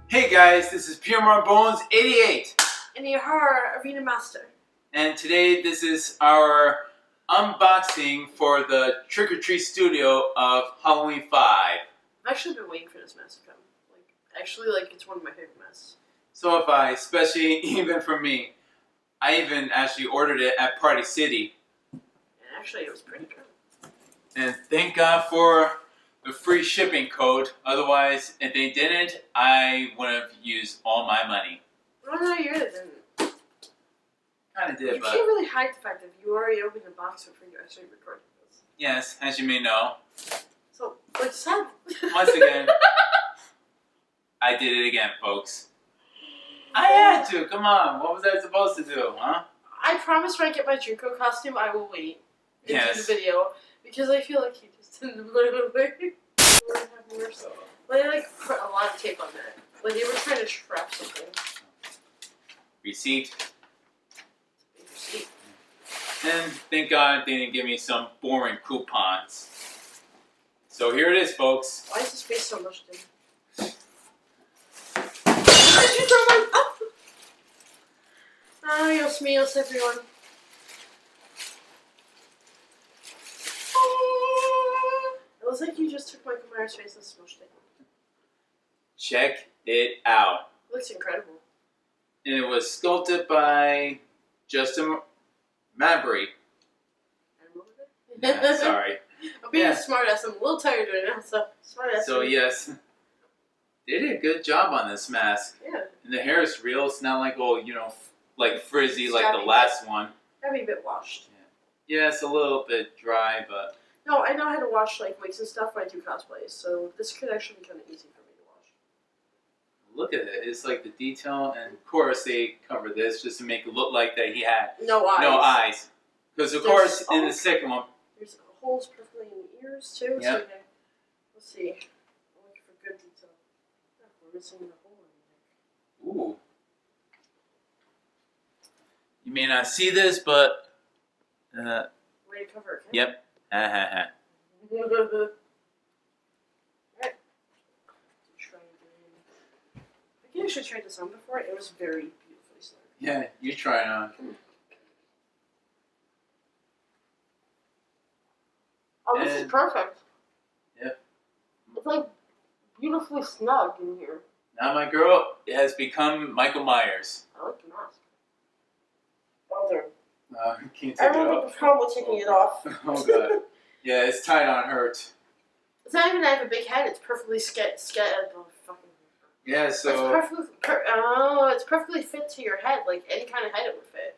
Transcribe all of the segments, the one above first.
Hey guys, this is P.M.R.Bonez88. And your horror arena master. And today this is our unboxing for the Trick or Treat Studio of Halloween 5. I've actually been waiting for this mask to come. It's one of my favorite masks. So have I, especially even for me. I even actually ordered it at Party City. And actually it was pretty good. And thank God for the free shipping code. Otherwise, if they didn't, I would have used all my money. Oh no, you really didn't. Kind of did, you but... can't really hide the fact that you already opened the box before you actually recorded this. Yes, as you may know. So, what's that? Once again, I did it again, folks. I had to. Come on. What was I supposed to do, huh? I promise when I get my Junko costume, I will wait and do the video. Because I feel like he just didn't put it away. But they put a lot of tape on that. Like they were trying to trap something. Receipt. And thank God they didn't give me some boring coupons. So here it is, folks. Why is his face so much different? Adios míos, everyone. It looks like you just took Michael Myers' face and smushed it. Check it out. It looks incredible. And it was sculpted by Justin Mabry. Yeah, sorry. I'm being a smartass. I'm a little tired right now, so smartass. So yes, they did a good job on this mask. Yeah. And the hair is real. It's not like like frizzy like the last one. Gotta be a bit washed. Yeah, it's a little bit dry, but... No, I know how to wash wigs and stuff when I do cosplays, so this could actually be kind of easy for me to wash. Look at it. It's like the detail, and of course they cover this just to make it look like that he had no eyes. Because of course in the second one... There's holes perfectly in the ears too, so let's see. I'm looking for good detail. Oh, we're missing the hole in the neck. Ooh. You may not see this, but... Way to cover it, okay? Yep. Ha ha ha. Alright. I think I actually tried this on before. It was very beautifully snug. Yeah, you try it on. Oh, this is perfect. Yep. It's like beautifully snug in here. Now my girl has become Michael Myers. I like the mask. Oh, there. Can't take I it remember off. the problem with taking it off. Oh god. Yeah, it's tight on her. It's not even that I have a big head. It's perfectly oh, fucking. Yeah, so. It's perfectly fit to your head. Like any kind of head it would fit.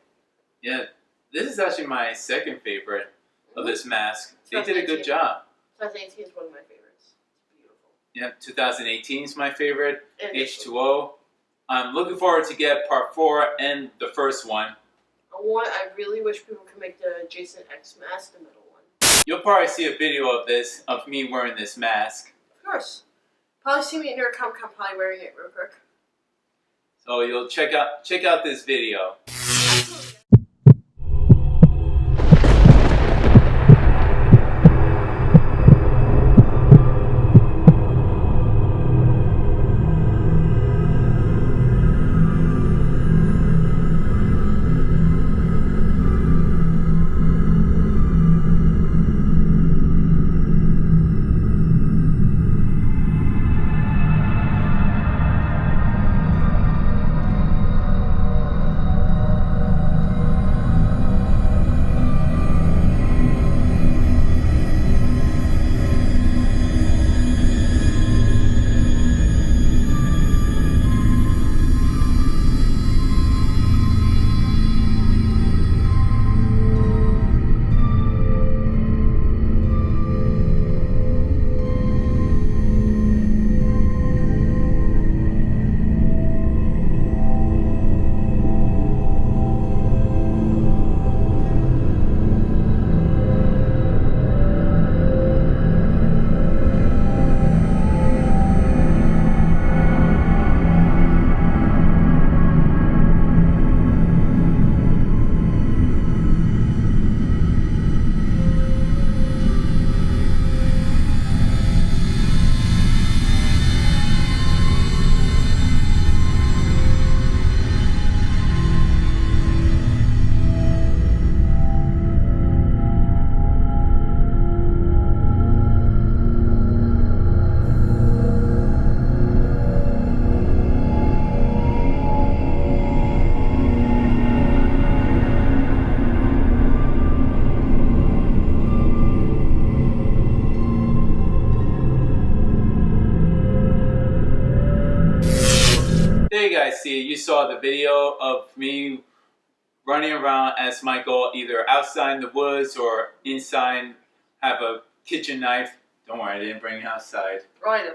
Yeah, this is actually my second favorite of this mask. They did a good job. 2018 is one of my favorites. It's beautiful. Yep, 2018 is my favorite. And H2O. I'm looking forward to get part 4 and the first one. I really wish people could make the Jason X mask the middle one. You'll probably see a video of this, of me wearing this mask. Of course. Probably see me at New York Comic Con probably wearing it real quick. So you'll check out this video. you guys see it. You saw the video of me running around as Michael, either outside in the woods or inside, have a kitchen knife. Don't worry, I didn't bring it outside. Right.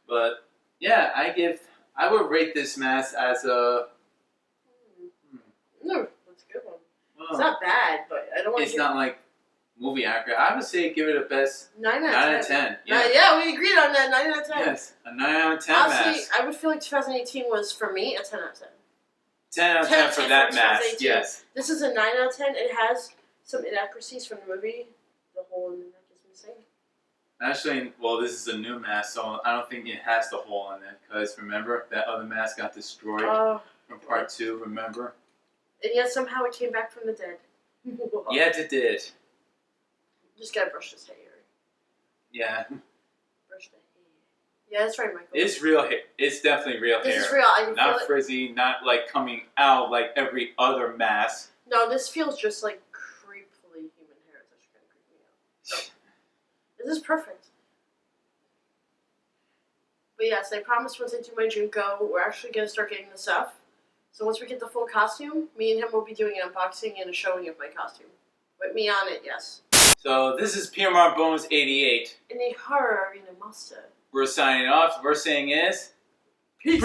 But yeah, I would rate this mask as a. No, that's a good one. Well, it's not bad, but I don't want to. It's not like movie accurate. I would say give it a best 9 out of 10. Yeah. Yeah, we agreed on that. 9 out of 10. Yes, a 9 out of 10 Honestly, mask. I would feel like 2018 was for me a 10 out of 10. 10 out of 10 for that mask. Yes. This is a 9 out of 10. It has some inaccuracies from the movie. The hole in the neck is missing. Actually, well, this is a new mask, so I don't think it has the hole in it. Because remember, that other mask got destroyed from part 2, remember? And yet somehow it came back from the dead. Yes, it did. Just gotta brush his hair. Yeah. Brush the hair. Yeah, that's right, Michael. It's real hair. It's definitely real hair. This is real. I can not feel frizzy, not like coming out like every other mask. No, this feels just like creepily human hair. It's actually kind of creeping me out. So, this is perfect. But yes, I promised once I do my Junko, we're actually going to start getting the stuff. So once we get the full costume, me and him will be doing an unboxing and a showing of my costume. With me on it, yes. So this is P.M.R.Bonez88. In a horror arena master. We're signing off. First thing is... Peace.